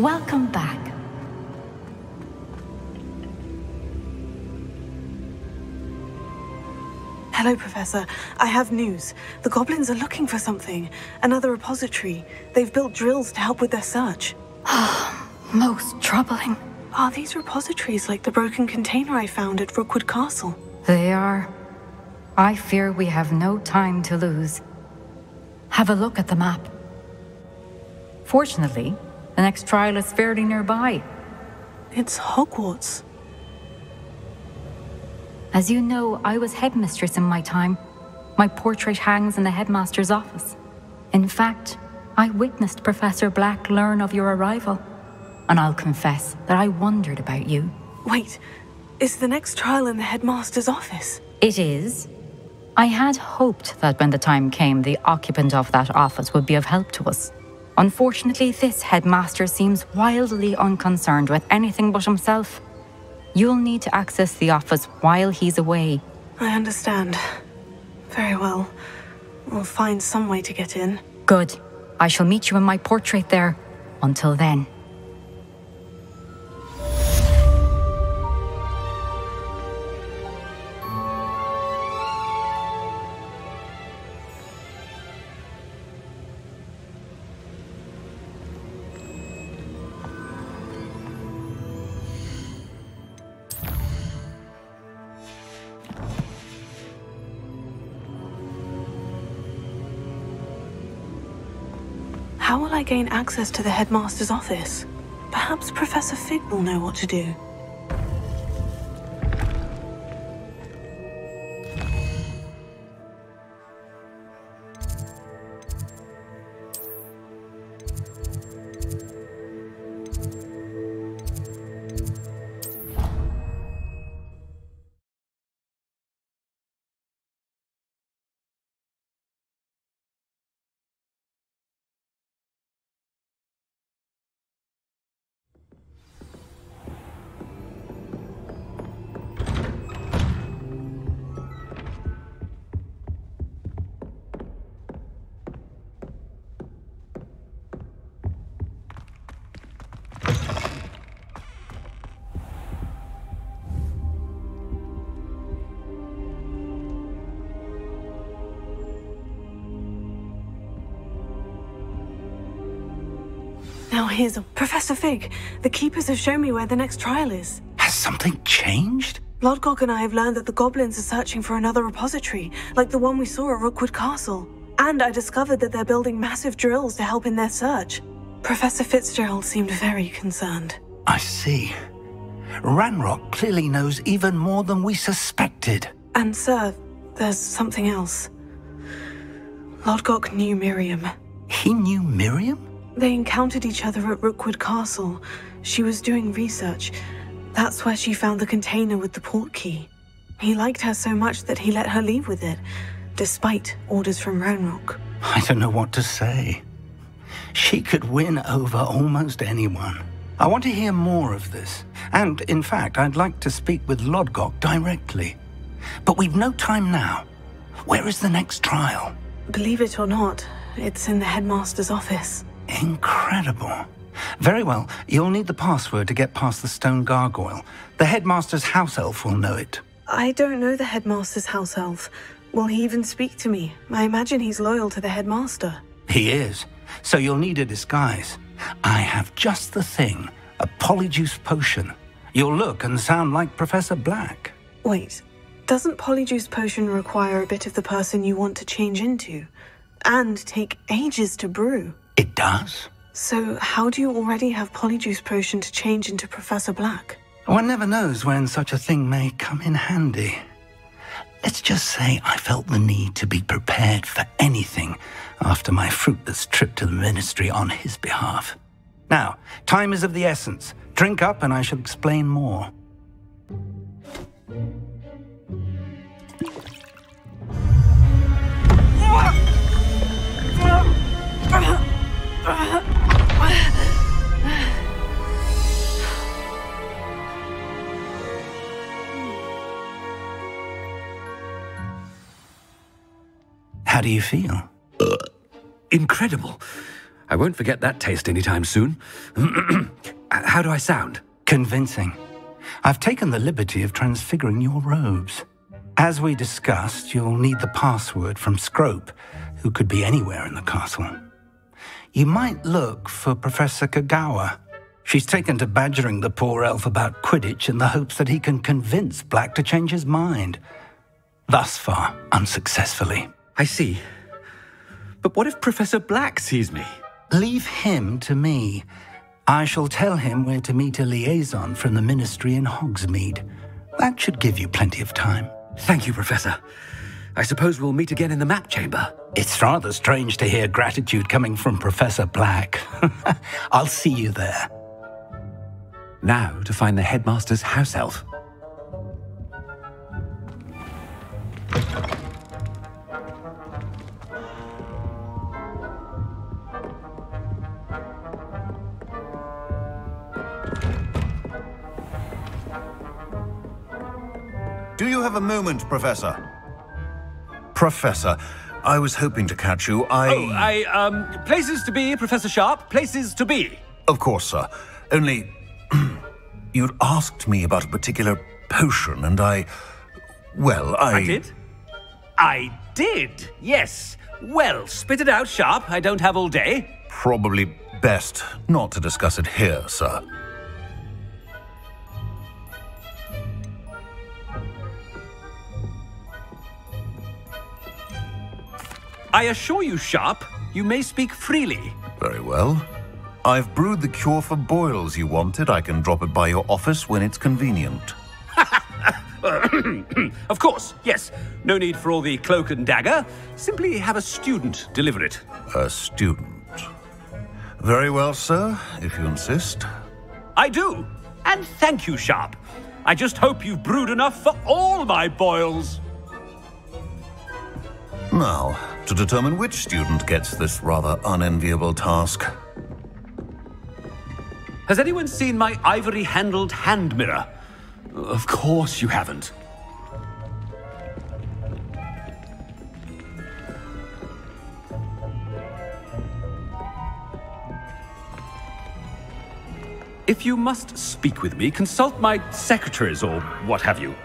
Welcome back. Hello, Professor. I have news. The goblins are looking for something. Another repository. They've built drills to help with their search. Most troubling. Are these repositories like the broken container I found at Rookwood Castle? They are. I fear we have no time to lose. Have a look at the map. Fortunately, the next trial is fairly nearby. It's Hogwarts. As you know, I was headmistress in my time. My portrait hangs in the headmaster's office. In fact, I witnessed Professor Black learn of your arrival. And I'll confess that I wondered about you. Wait, is the next trial in the headmaster's office? It is. I had hoped that when the time came, the occupant of that office would be of help to us. Unfortunately, this headmaster seems wildly unconcerned with anything but himself. You'll need to access the office while he's away. I understand. Very well. We'll find some way to get in. Good. I shall meet you in my portrait there. Until then. How will I gain access to the headmaster's office? Perhaps Professor Fig will know what to do. Now here's Professor Fig. The Keepers have shown me where the next trial is. Has something changed? Lodgok and I have learned that the goblins are searching for another repository, like the one we saw at Rookwood Castle. And I discovered that they're building massive drills to help in their search. Professor Fitzgerald seemed very concerned. I see. Ranrock clearly knows even more than we suspected. And sir, there's something else. Lodgok knew Miriam. He knew Miriam? They encountered each other at Rookwood Castle. She was doing research. That's where she found the container with the port key. He liked her so much that he let her leave with it, despite orders from Ranrock. I don't know what to say. She could win over almost anyone. I want to hear more of this. And, in fact, I'd like to speak with Lodgok directly. But we've no time now. Where is the next trial? Believe it or not, it's in the headmaster's office. Incredible. Very well, you'll need the password to get past the stone gargoyle. The headmaster's house elf will know it. I don't know the headmaster's house elf. Will he even speak to me? I imagine he's loyal to the headmaster. He is, so you'll need a disguise. I have just the thing, a polyjuice potion. You'll look and sound like Professor Black. Wait, doesn't Polyjuice Potion require a bit of the person you want to change into? And take ages to brew? It does. So how do you already have Polyjuice Potion to change into Professor Black? One never knows when such a thing may come in handy. Let's just say I felt the need to be prepared for anything after my fruitless trip to the ministry on his behalf. Now, time is of the essence. Drink up and I shall explain more. How do you feel? Incredible. I won't forget that taste anytime soon. How do I sound? Convincing. I've taken the liberty of transfiguring your robes. As we discussed, you'll need the password from Scrope, who could be anywhere in the castle. You might look for Professor Kagawa. She's taken to badgering the poor elf about Quidditch in the hopes that he can convince Black to change his mind. Thus far, unsuccessfully. I see. But what if Professor Black sees me? Leave him to me. I shall tell him where to meet a liaison from the Ministry in Hogsmeade. That should give you plenty of time. Thank you, Professor. I suppose we'll meet again in the map chamber. It's rather strange to hear gratitude coming from Professor Black. I'll see you there. Now to find the headmaster's house elf. Do you have a moment, Professor? Professor, I was hoping to catch you. Places to be, Professor Sharp. Places to be. Of course, sir. Only, you'd asked me about a particular potion, and I did? I did, yes. Well, spit it out, Sharp. I don't have all day. Probably best not to discuss it here, sir. I assure you, Sharp, you may speak freely. Very well. I've brewed the cure for boils you wanted. I can drop it by your office when it's convenient. Of course, yes. No need for all the cloak and dagger. Simply have a student deliver it. A student. Very well, sir, if you insist. I do. And thank you, Sharp. I just hope you've brewed enough for all my boils. Now, to determine which student gets this rather unenviable task. Has anyone seen my ivory-handled hand mirror? Of course you haven't. If you must speak with me, consult my secretaries or what have you.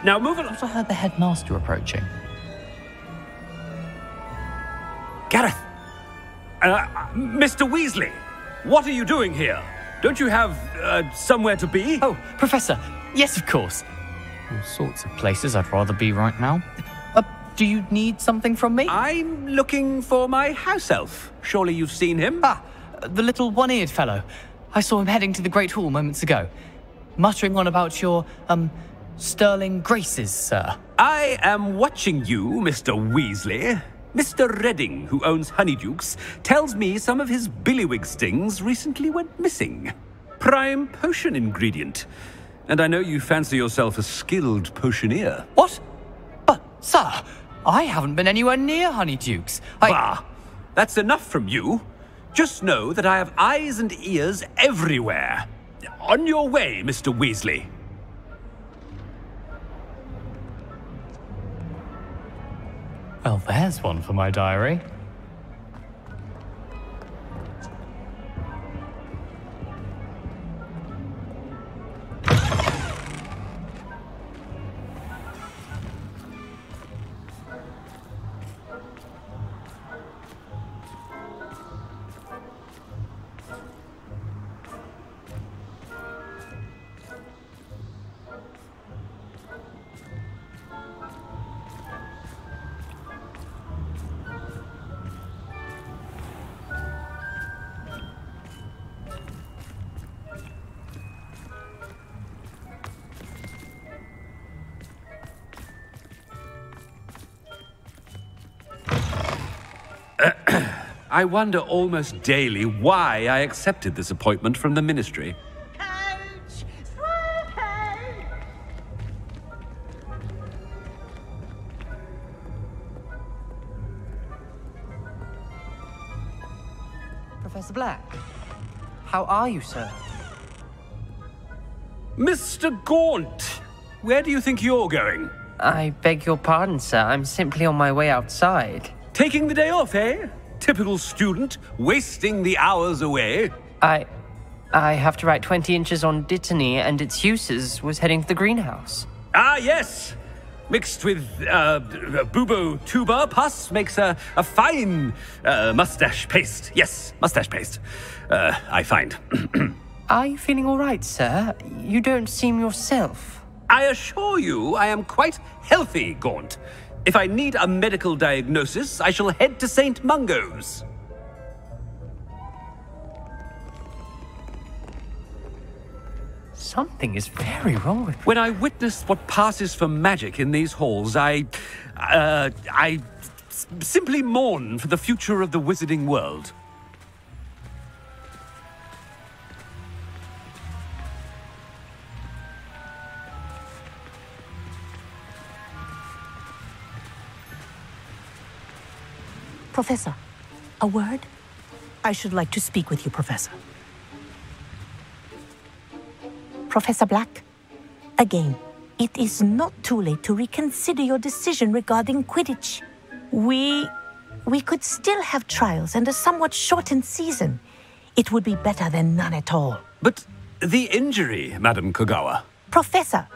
Now move along. I heard the headmaster approaching. Gareth! Mr. Weasley! What are you doing here? Don't you have, somewhere to be? Oh, Professor! Yes, of course. All sorts of places I'd rather be right now. Do you need something from me? I'm looking for my house elf. Surely you've seen him? Ah, the little one-eared fellow. I saw him heading to the Great Hall moments ago. Muttering on about your, sterling graces, sir. I am watching you, Mr. Weasley. Mr. Redding, who owns Honeydukes, tells me some of his billywig stings recently went missing. Prime potion ingredient. And I know you fancy yourself a skilled potioneer. What? But, sir, I haven't been anywhere near Honeydukes. Bah! That's enough from you. Just know that I have eyes and ears everywhere. On your way, Mr. Weasley. Well, there's one for my diary. I wonder almost daily why I accepted this appointment from the Ministry. Coach! Professor Black, how are you, sir? Mr. Gaunt, where do you think you're going? I beg your pardon, sir. I'm simply on my way outside. Taking the day off, eh? Typical student, wasting the hours away. I have to write 20 inches on Dittany and its uses was heading to the greenhouse. Ah, yes! Mixed with bubo tuber pus makes a fine mustache paste. Yes, mustache paste. I find. Are you feeling all right, sir? You don't seem yourself. I assure you I am quite healthy, Gaunt. If I need a medical diagnosis, I shall head to St. Mungo's. Something is very wrong with me. When I witness what passes for magic in these halls, I simply mourn for the future of the wizarding world. Professor, a word? I should like to speak with you, Professor. Professor Black, again, it is not too late to reconsider your decision regarding Quidditch. We could still have trials and a somewhat shortened season. It would be better than none at all. But the injury, Madam Kogawa. Professor,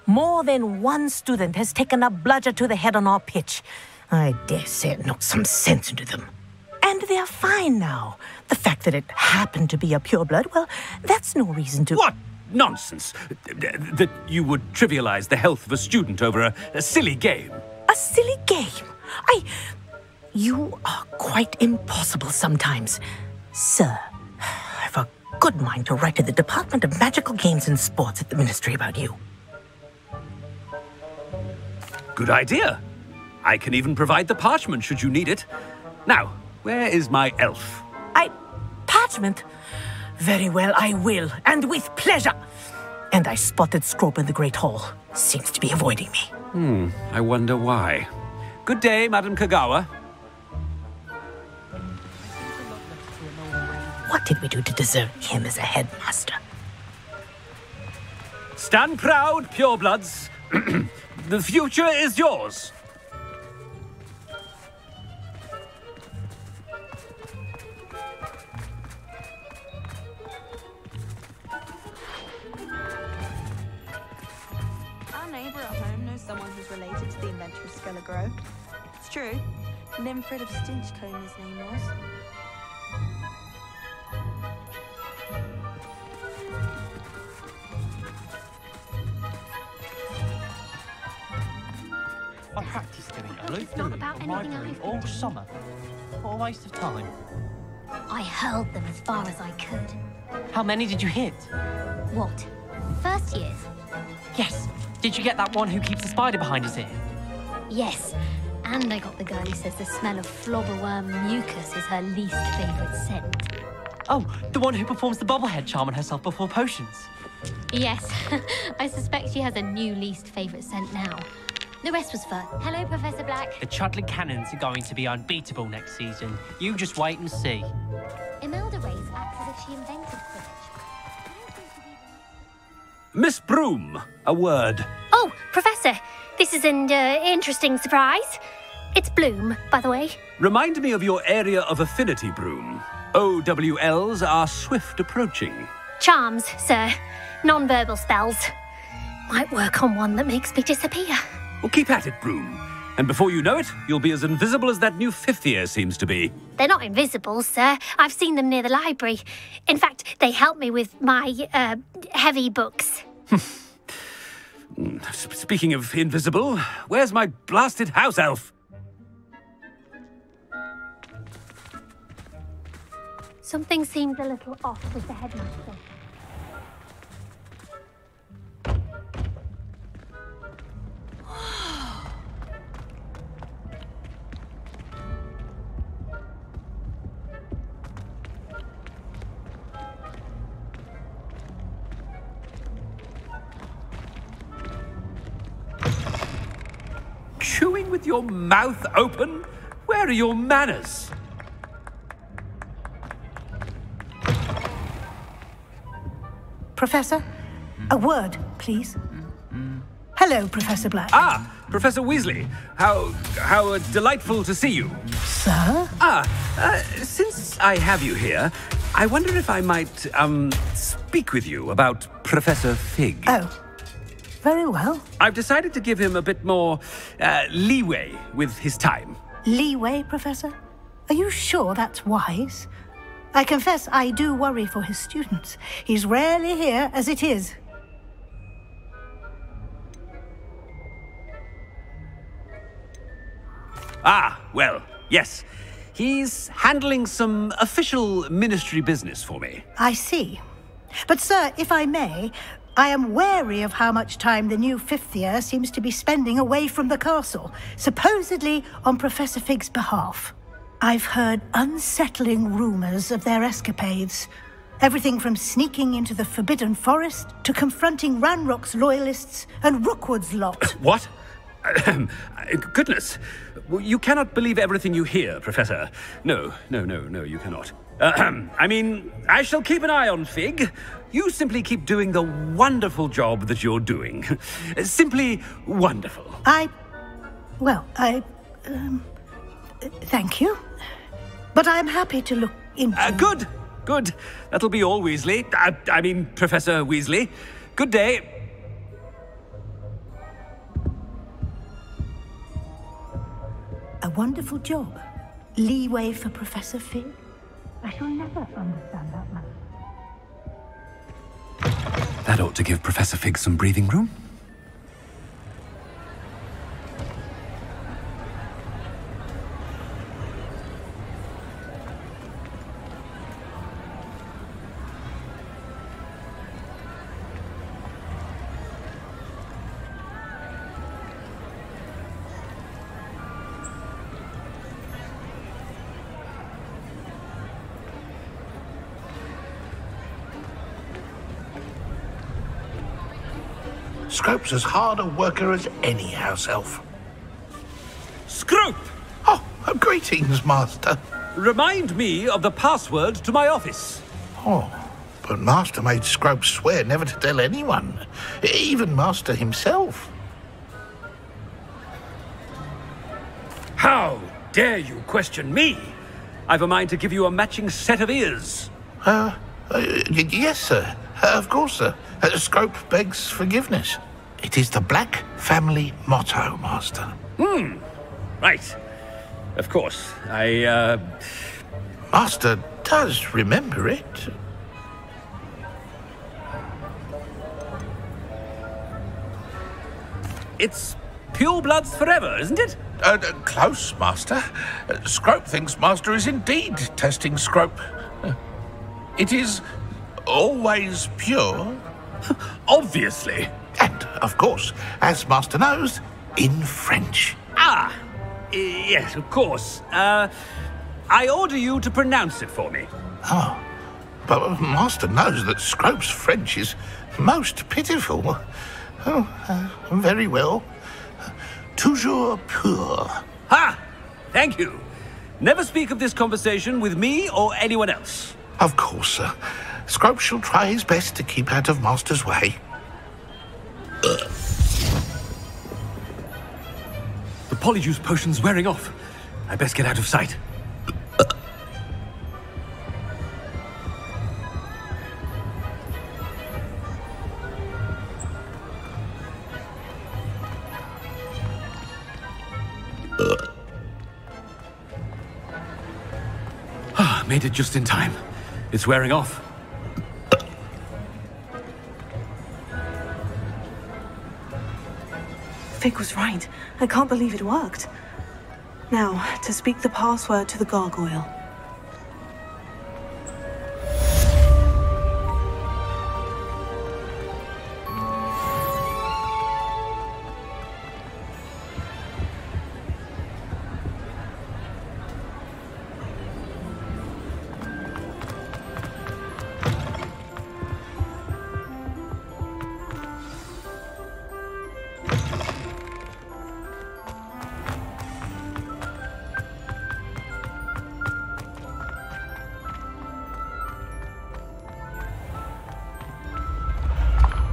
more than one student has taken a bludger to the head on our pitch. I dare say it knocked some sense into them. And they're fine now. The fact that it happened to be a pureblood, well, that's no reason to... What nonsense! That you would trivialize the health of a student over a silly game. A silly game? You are quite impossible sometimes. Sir, I've a good mind to write to the Department of Magical Games and Sports at the Ministry about you. Good idea. I can even provide the parchment should you need it. Now, where is my elf? Parchment? Very well, I will, and with pleasure. And I spotted Scrope in the Great Hall. Seems to be avoiding me. I wonder why. Good day, Madam Kogawa. What did we do to deserve him as a headmaster? Stand proud, purebloods. The future is yours. Our neighbour at home knows someone who's related to the inventor of Skelligro. It's true. Limfrid of Stinchcombe his name was. I practiced doing a loop It's not about on my anything broom I've all done. summer. What a waste of time. I hurled them as far as I could. How many did you hit? What? First years? Yes. Did you get that one who keeps the spider behind his ear? Yes. And I got the girl who says the smell of flobberworm mucus is her least favourite scent. Oh, the one who performs the bobblehead charm on herself before potions. Yes. I suspect she has a new least favourite scent now. The rest was fun. Hello, Professor Black. The Chudley Cannons are going to be unbeatable next season. You just wait and see. Imelda Reyes acts as if she invented Quidditch. Miss Broom, a word. Oh, Professor, this is an interesting surprise. It's Bloom, by the way. Remind me of your area of affinity, Broom. OWLs are swift approaching. Charms, sir. Non-verbal spells. Might work on one that makes me disappear. Well, keep at it, Broom. And before you know it, you'll be as invisible as that new fifth year seems to be. They're not invisible, sir. I've seen them near the library. In fact, they help me with my, heavy books. Speaking of invisible, where's my blasted house elf? Something seemed a little off with the headmaster. Chewing with your mouth open? Where are your manners? Professor, a word, please. Hello, Professor Black. Ah, Professor Weasley. How delightful to see you. Sir? Since I have you here, I wonder if I might, speak with you about Professor Fig. Oh, very well. I've decided to give him a bit more, leeway with his time. Leeway, Professor? Are you sure that's wise? I confess I do worry for his students. He's rarely here as it is. Ah, well, yes. He's handling some official ministry business for me. I see. But, sir, if I may, I am wary of how much time the new fifth year seems to be spending away from the castle, supposedly on Professor Fig's behalf. I've heard unsettling rumors of their escapades. Everything from sneaking into the Forbidden Forest to confronting Ranrock's loyalists and Rookwood's lot. What? Goodness. You cannot believe everything you hear, Professor. No, you cannot. I mean, I shall keep an eye on Fig. You simply keep doing the wonderful job that you're doing. Simply wonderful. Thank you. But I'm happy to look into... Good. That'll be all, Weasley. I mean, Professor Weasley. Good day. A wonderful job. Leeway for Professor Fig. I shall never understand that man. That ought to give Professor Fig some breathing room. Scrope's as hard a worker as any house elf. Scrope! Oh, greetings, Master. Remind me of the password to my office. Oh, but Master made Scrope swear never to tell anyone, even Master himself. How dare you question me? I've a mind to give you a matching set of ears. Yes, sir. Of course, sir. Scrope begs forgiveness. It is the Black family motto, Master. Right. Of course. Master does remember it. It's pure bloods forever, isn't it? Close, Master. Scrope thinks Master is indeed testing Scrope. It is always pure. Obviously. And, of course, as Master knows, in French. Yes, of course. I order you to pronounce it for me. Oh, but Master knows that Scrope's French is most pitiful. Very well. Toujours pur. Ha! Thank you. Never speak of this conversation with me or anyone else. Of course, sir. Scrope shall try his best to keep out of Master's way. The Polyjuice potion's wearing off. I best get out of sight. Made it just in time. It's wearing off. Fig was right. I can't believe it worked. Now, to speak the password to the gargoyle.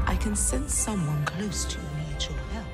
I can sense someone close to you needs your help.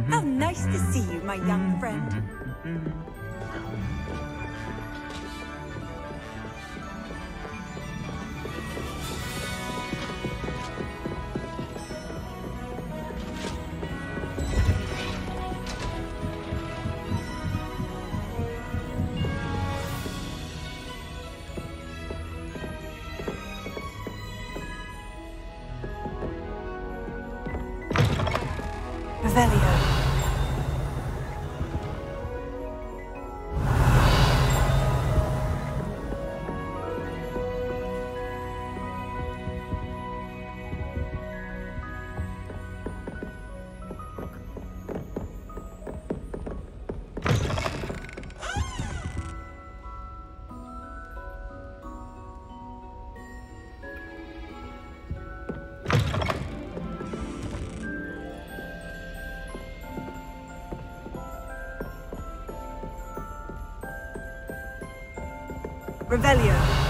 How nice to see you, my young friend. Revelio. Revelio.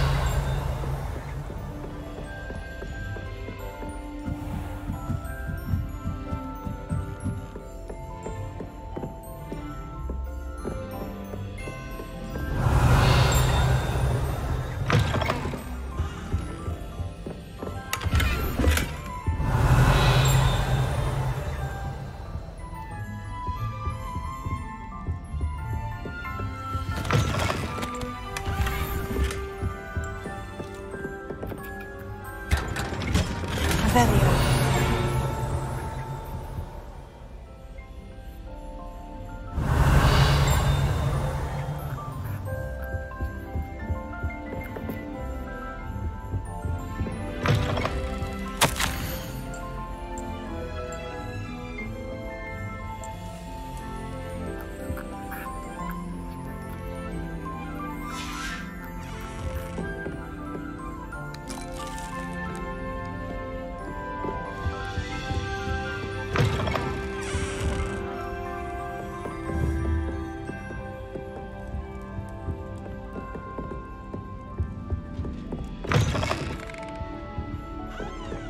Revelio.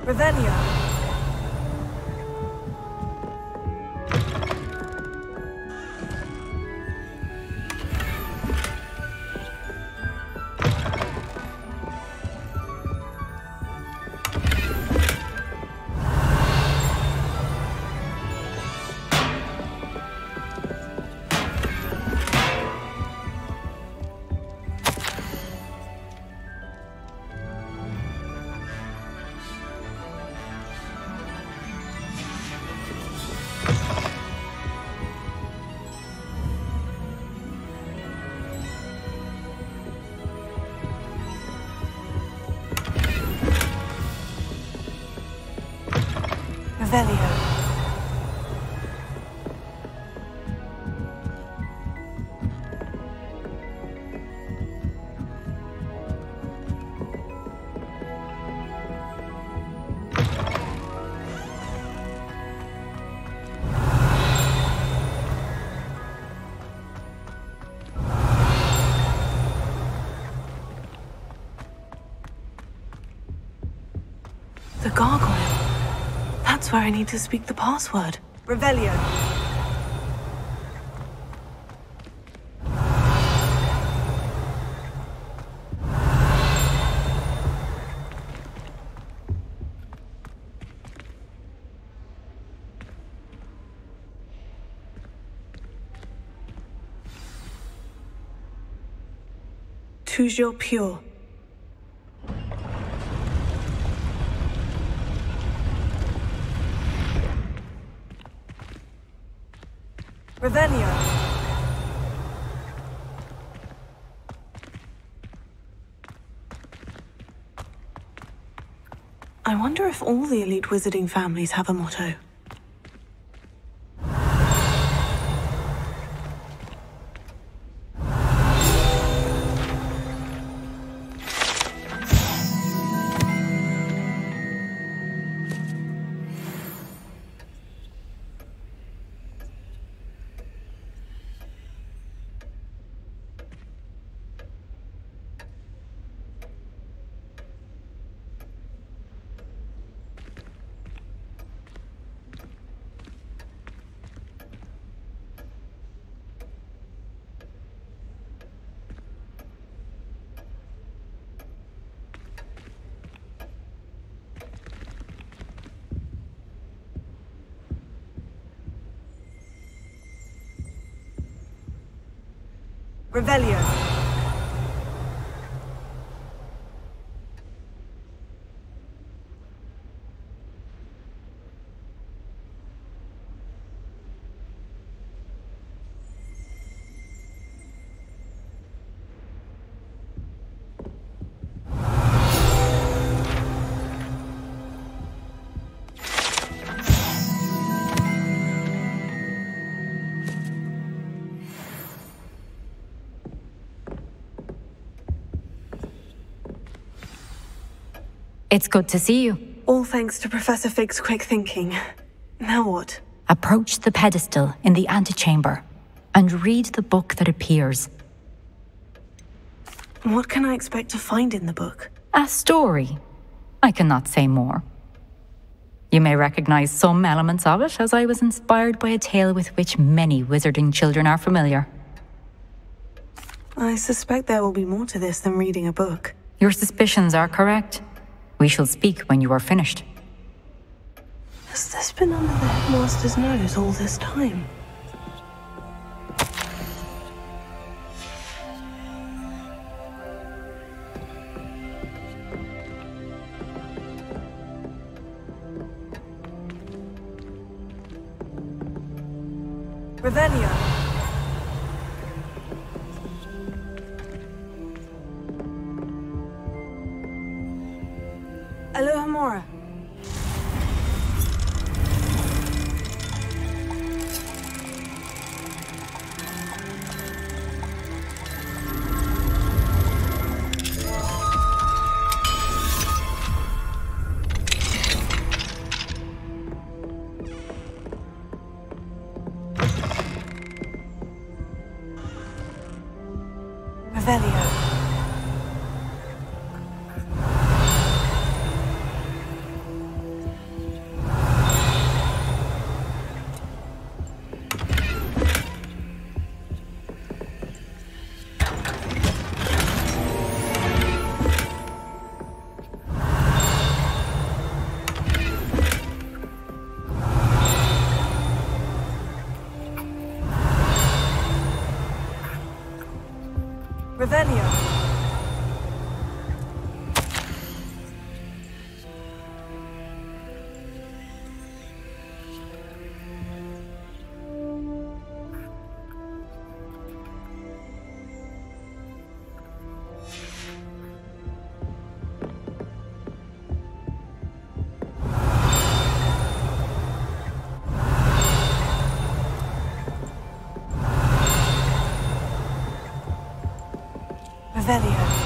Revelio. Revelio. The gargoyle. That's where I need to speak the password. Revelio. Toujours pure. Revelio. I wonder if all the elite wizarding families have a motto. Revelio. It's good to see you. All thanks to Professor Fig's quick thinking. Now what? Approach the pedestal in the antechamber and read the book that appears. What can I expect to find in the book? A story. I cannot say more. You may recognize some elements of it, as I was inspired by a tale with which many wizarding children are familiar. I suspect there will be more to this than reading a book. Your suspicions are correct. We shall speak when you are finished. Has this been under the headmaster's nose all this time? Revelio. Alohomora. Revelio. Revelio. Revelio.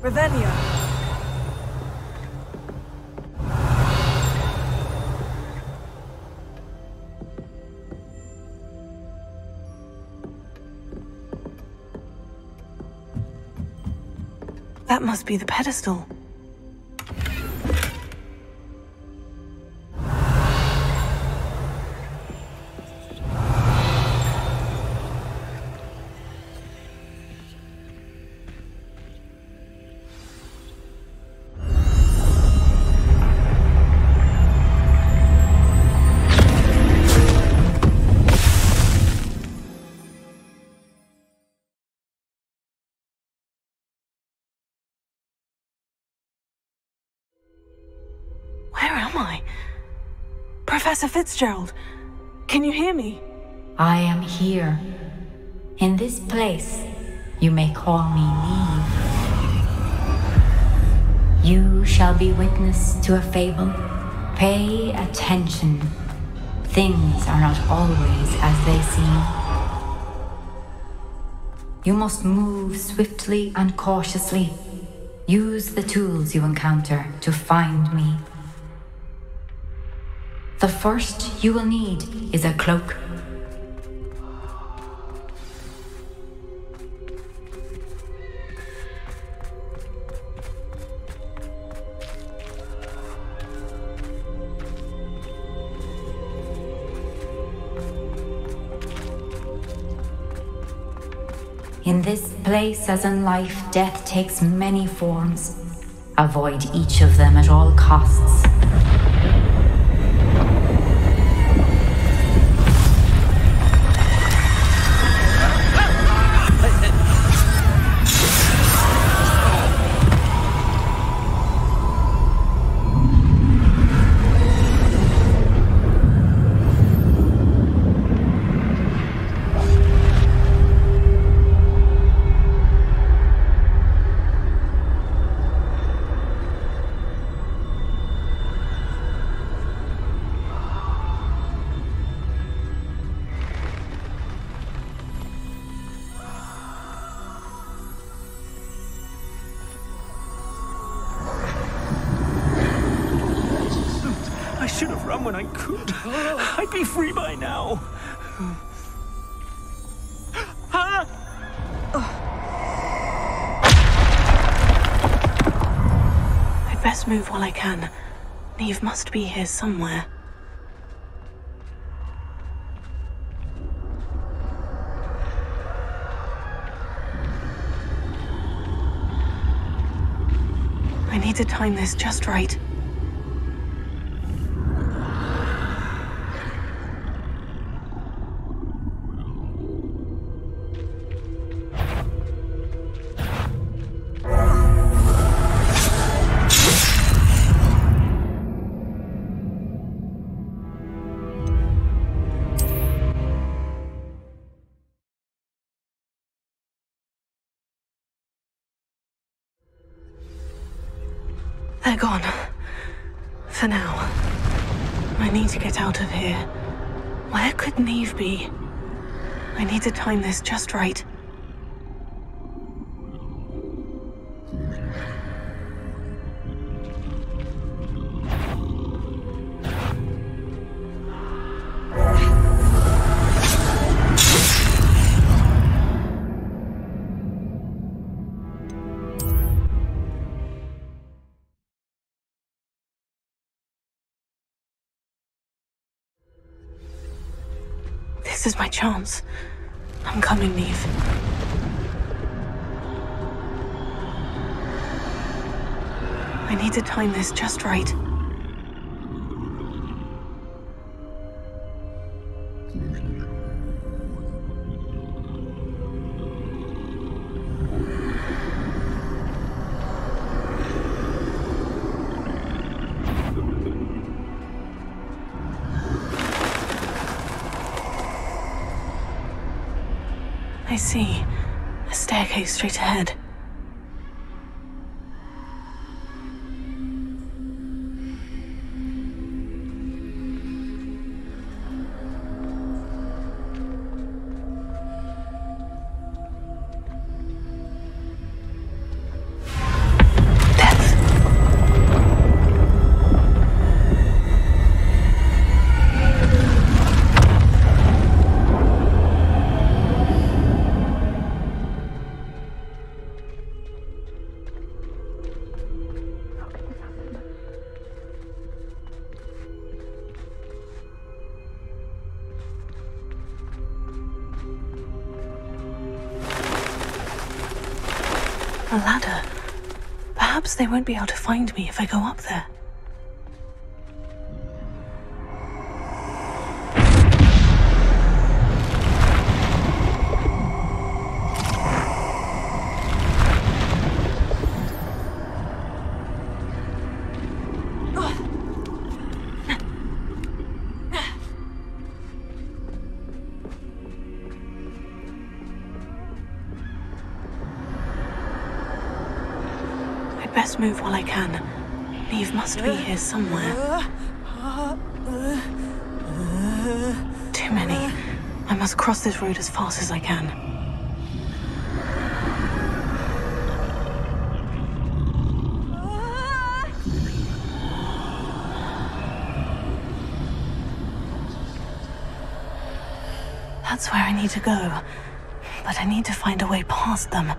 Revelio. That must be the pedestal. Where am I? Professor Fitzgerald, can you hear me? I am here. In this place, you may call me Niamh. You shall be witness to a fable. Pay attention. Things are not always as they seem. You must move swiftly and cautiously. Use the tools you encounter to find me. The first you will need is a cloak. In this place, as in life, death takes many forms. Avoid each of them at all costs. When I could, I'd be free by now. I'd best move while I can. Niamh must be here somewhere. I need to time this just right. They're gone. For now. I need to get out of here. Where could Niamh be? I need to time this just right. This is my chance. I'm coming, Niamh. I need to time this just right. I see. A staircase straight ahead. A ladder. Perhaps they won't be able to find me if I go up there. Best move while I can. Niamh must be here somewhere. Too many. I must cross this road as fast as I can. That's where I need to go. But I need to find a way past them.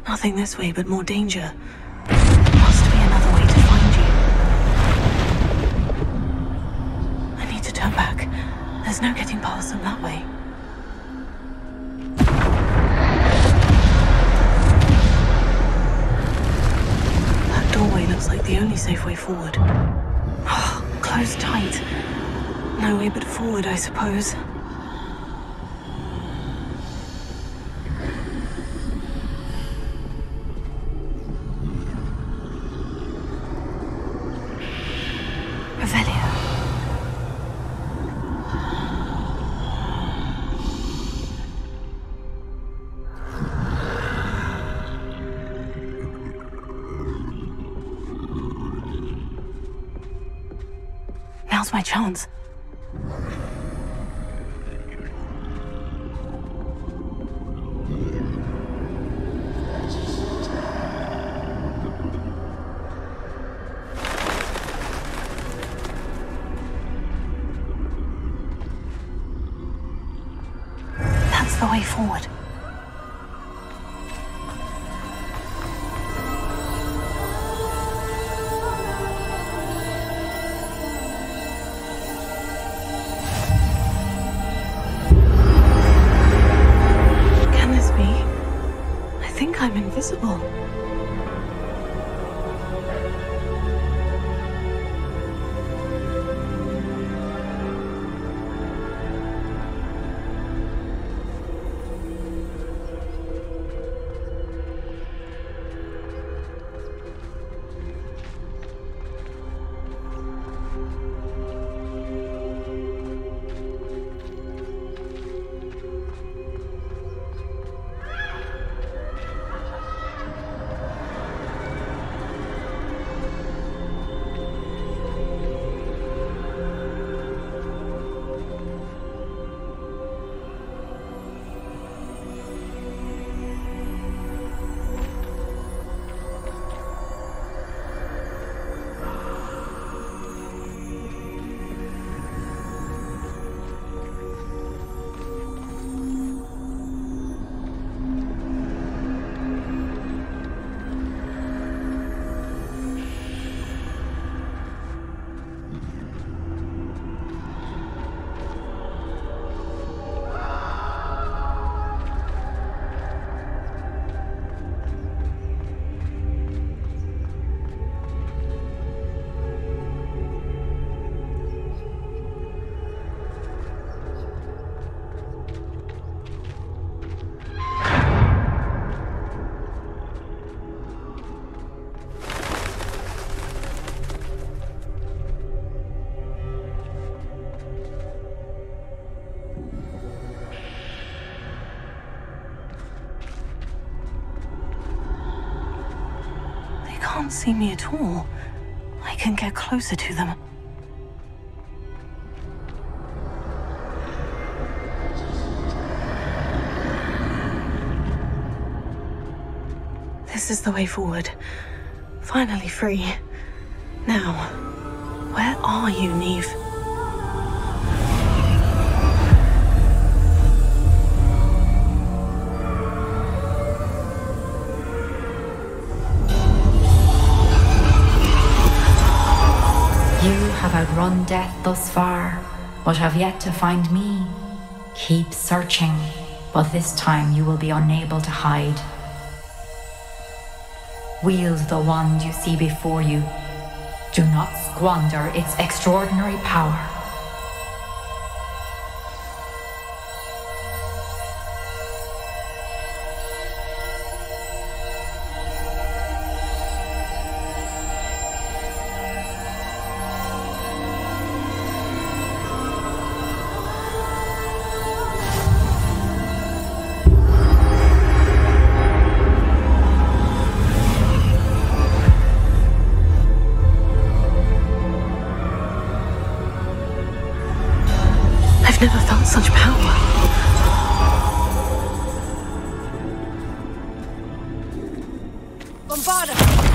Nothing this way, but more danger. Must be another way to find you. I need to turn back. There's no getting past them that way. That doorway looks like the only safe way forward. Oh, closed tight. No way but forward, I suppose. Now's my chance. That's the way forward. I'm invisible. Can't see me at all. I can get closer to them. This is the way forward. Finally free. Now, where are you, Niamh? You have outrun death thus far, but have yet to find me. Keep searching, but this time you will be unable to hide. Wield the wand you see before you. Do not squander its extraordinary power. Bombarda!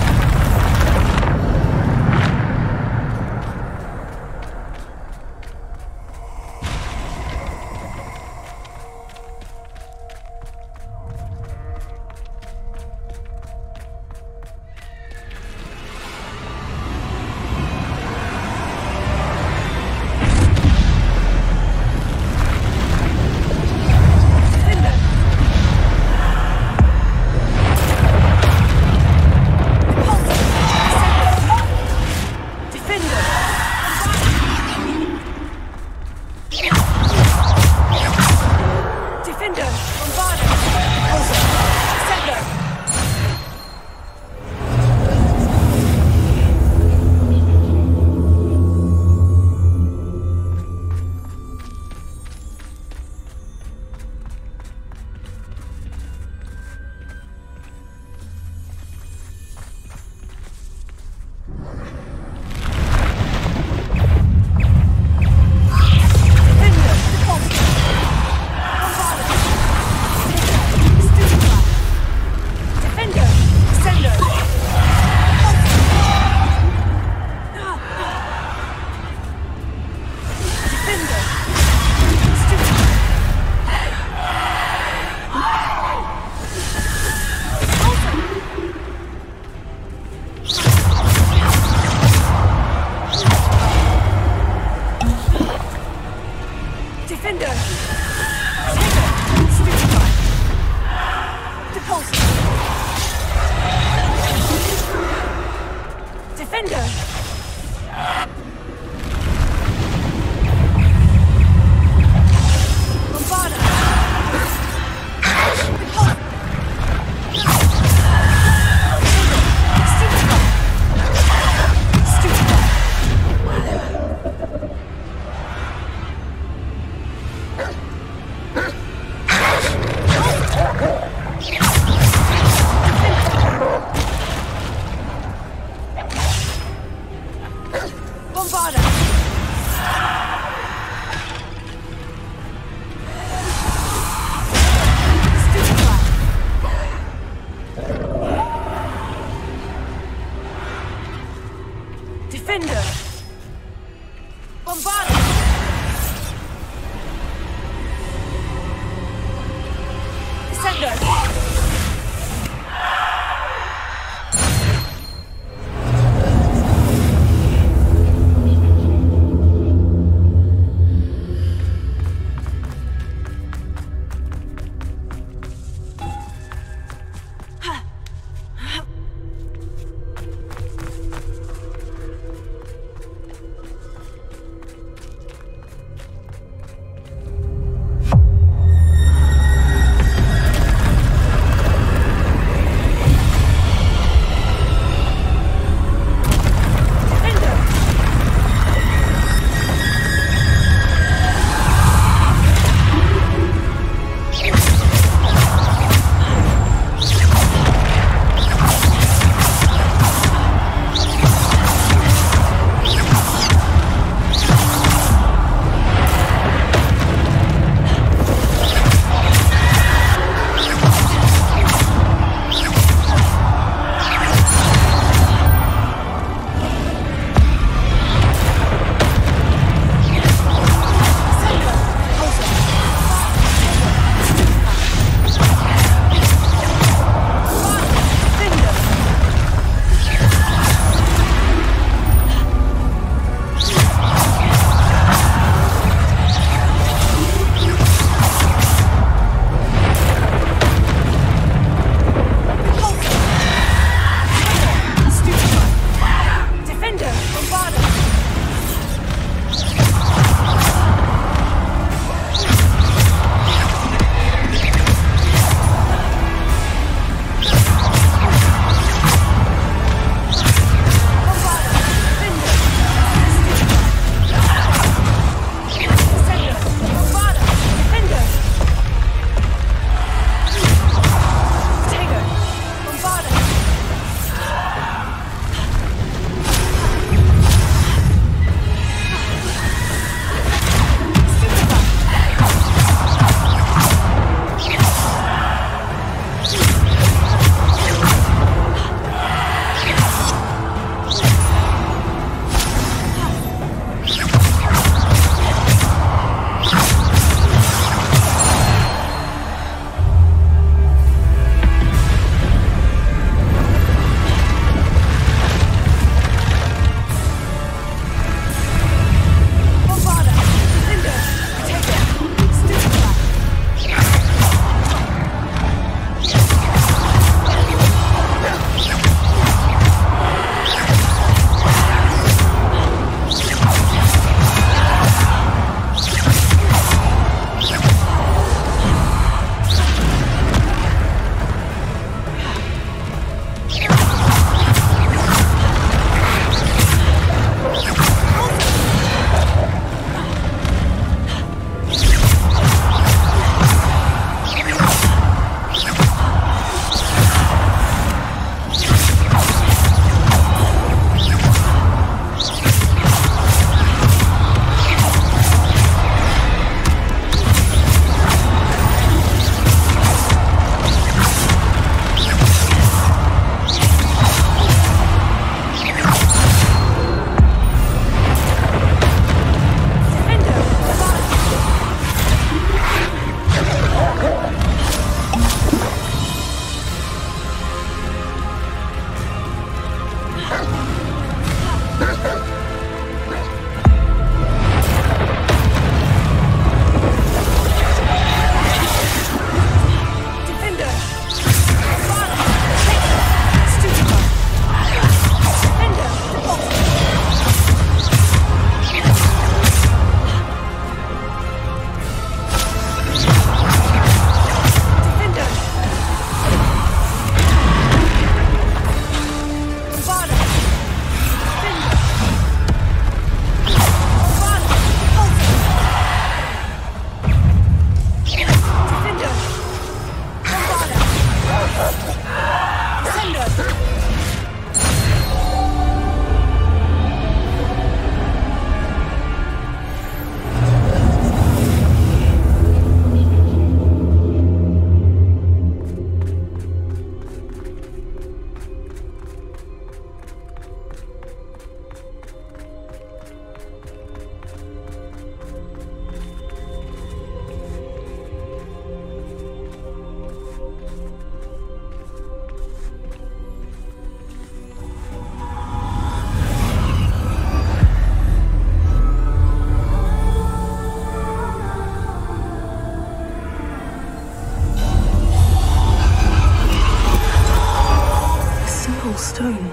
Purple stone.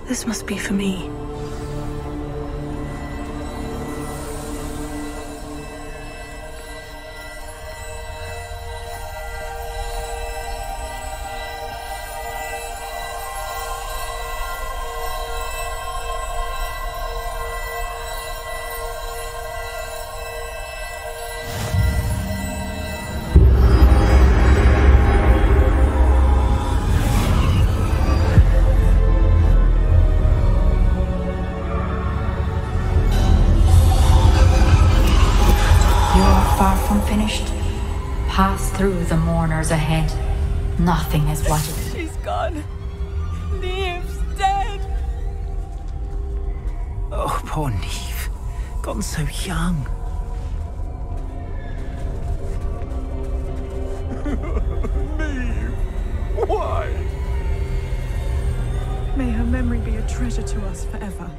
This must be for me. Pass through the mourners ahead. Nothing is what it is. She's gone. Niamh's dead. Oh, poor Niamh. Gone so young. Niamh, why? May her memory be a treasure to us forever.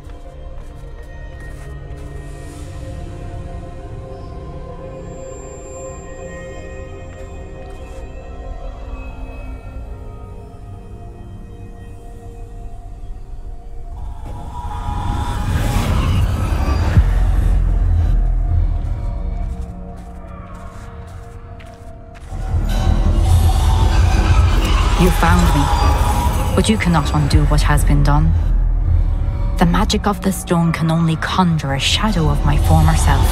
You found me, but you cannot undo what has been done. The magic of the stone can only conjure a shadow of my former self.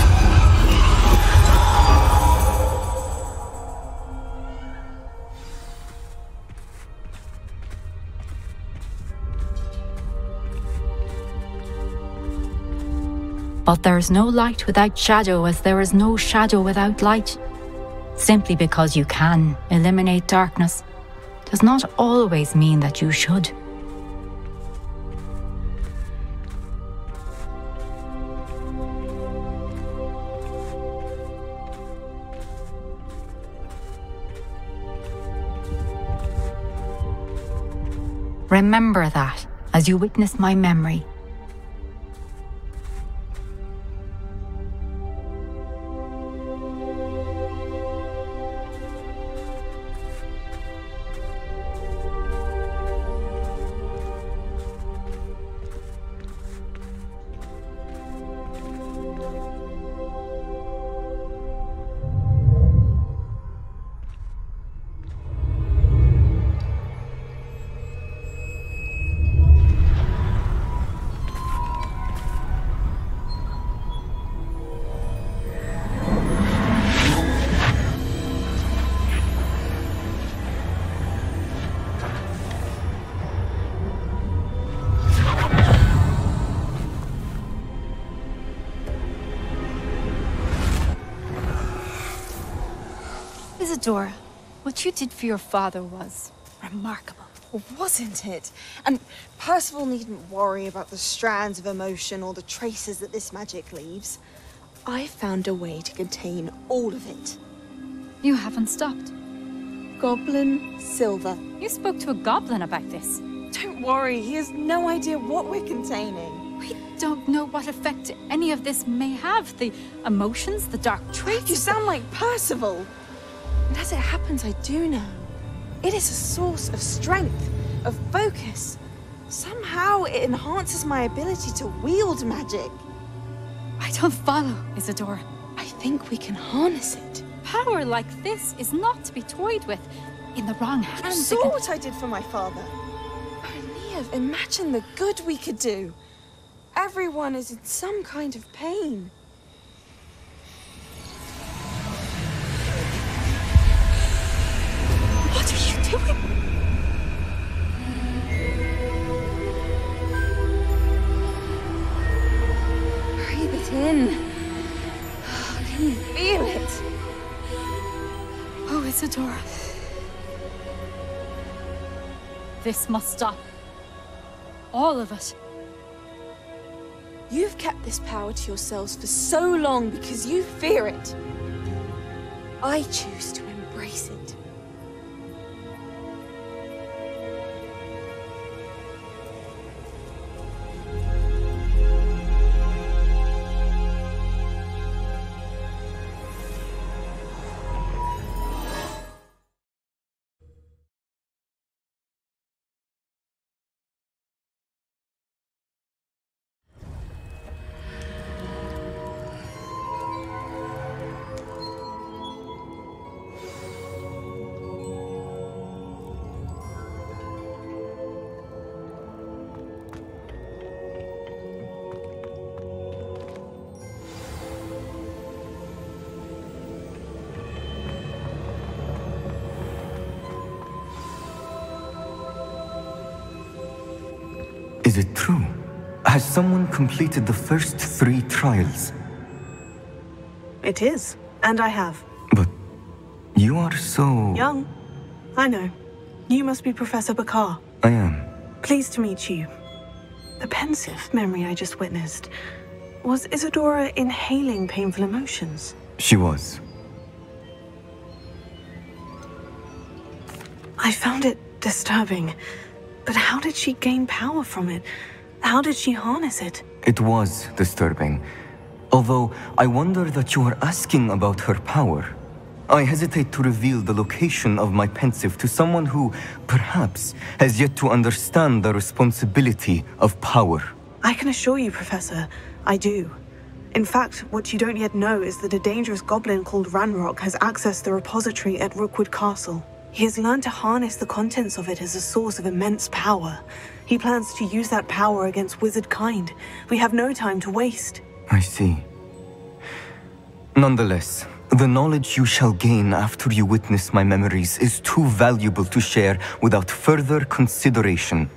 But there is no light without shadow, as there is no shadow without light. Simply because you can eliminate darkness does not always mean that you should. Remember that as you witness my memory. Isadora, what you did for your father was remarkable. Wasn't it? And Percival needn't worry about the strands of emotion or the traces that this magic leaves. I found a way to contain all of it. You haven't stopped. Goblin Silver. You spoke to a goblin about this. Don't worry, he has no idea what we're containing. We don't know what effect any of this may have. The emotions, the dark traits. You sound like Percival. And as it happens, I do know. It is a source of strength, of focus. Somehow it enhances my ability to wield magic. I don't follow, Isadora. I think we can harness it. Power like this is not to be toyed with. In the wrong hands. You saw what I did for my father. Oh, Niamh, imagine the good we could do. Everyone is in some kind of pain. What are you doing? Breathe it in. Can you feel it? Oh, Isadora. This must stop. All of it. You've kept this power to yourselves for so long because you fear it. I choose to embrace it. Is it true? Has someone completed the first 3 trials? It is, and I have. But you are so... Young. I know. You must be Professor Bakar. I am. Pleased to meet you. The pensive memory I just witnessed. Was Isadora inhaling painful emotions? She was. I found it disturbing. But how did she gain power from it? How did she harness it? It was disturbing. Although, I wonder that you are asking about her power. I hesitate to reveal the location of my pensive to someone who, perhaps, has yet to understand the responsibility of power. I can assure you, Professor, I do. In fact, what you don't yet know is that a dangerous goblin called Ranrock has accessed the repository at Rookwood Castle. He has learned to harness the contents of it as a source of immense power. He plans to use that power against wizard kind. We have no time to waste. I see. Nonetheless, the knowledge you shall gain after you witness my memories is too valuable to share without further consideration.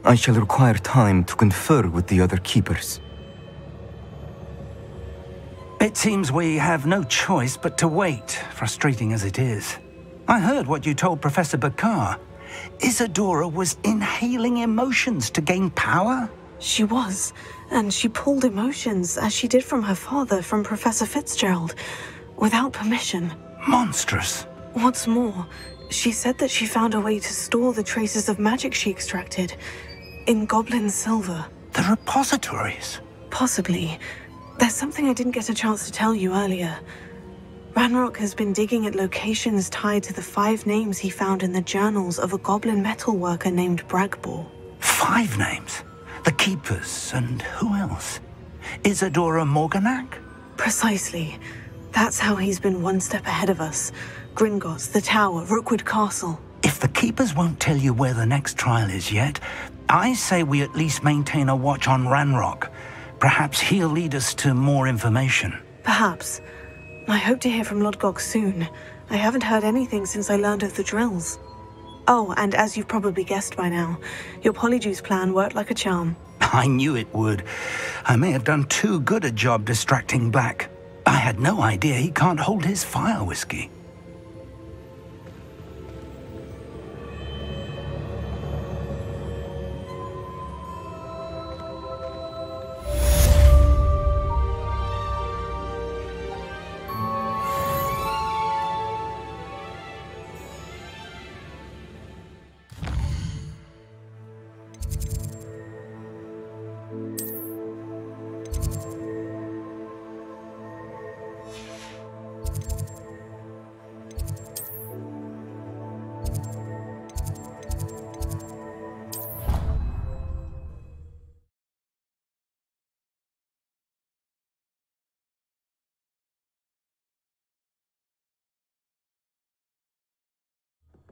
I shall require time to confer with the other keepers. It seems we have no choice but to wait, frustrating as it is. I heard what you told Professor Bakar. Isadora was inhaling emotions to gain power? She was, and she pulled emotions, as she did from her father, from Professor Fitzgerald, without permission. Monstrous. What's more, she said that she found a way to store the traces of magic she extracted in goblin silver. The repositories? Possibly. There's something I didn't get a chance to tell you earlier. Ranrock has been digging at locations tied to the 5 names he found in the journals of a goblin metalworker named Bragbor. 5 names? The Keepers, and who else? Isadora Morganac? Precisely. That's how he's been one step ahead of us. Gringotts, the Tower, Rookwood Castle. If the Keepers won't tell you where the next trial is yet, I say we at least maintain a watch on Ranrock. Perhaps he'll lead us to more information. Perhaps. I hope to hear from Lodgok soon. I haven't heard anything since I learned of the drills. Oh, and as you've probably guessed by now, your Polyjuice plan worked like a charm. I knew it would. I may have done too good a job distracting Black. I had no idea he can't hold his fire whiskey.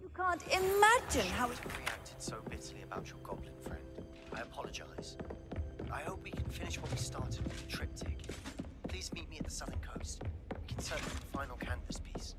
You can't imagine how it reacted so bitterly about your goblin friend. I apologize. I hope we can finish what we started with the triptych. Please meet me at the southern coast. We can search for the final canvas piece.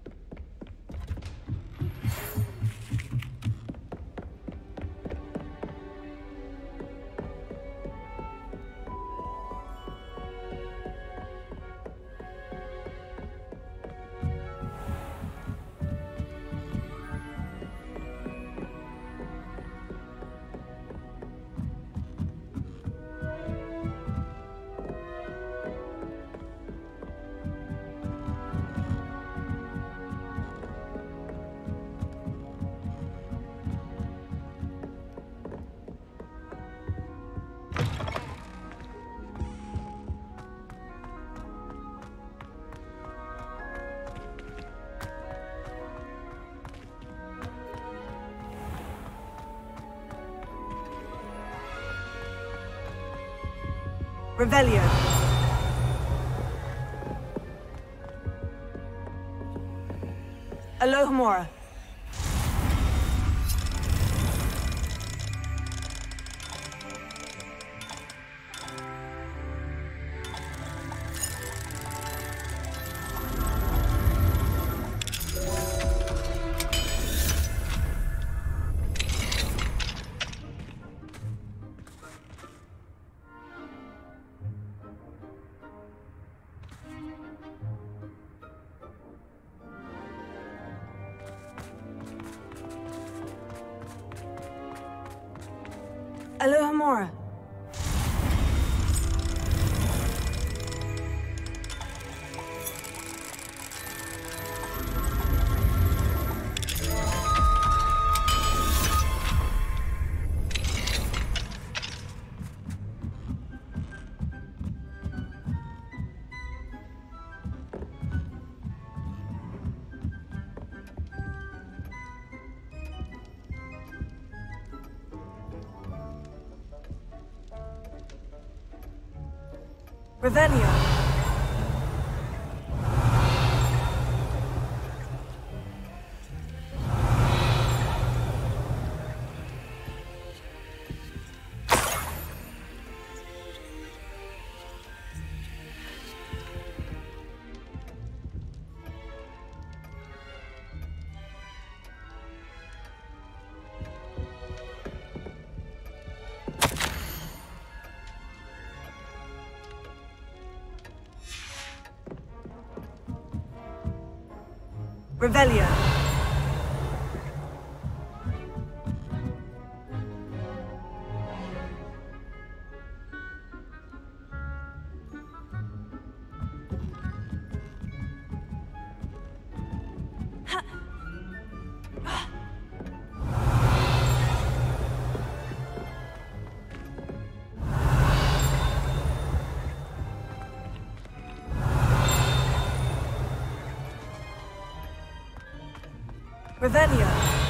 Revelio. Alohomora. Alohomora. Revelio. Revelio. Revelio.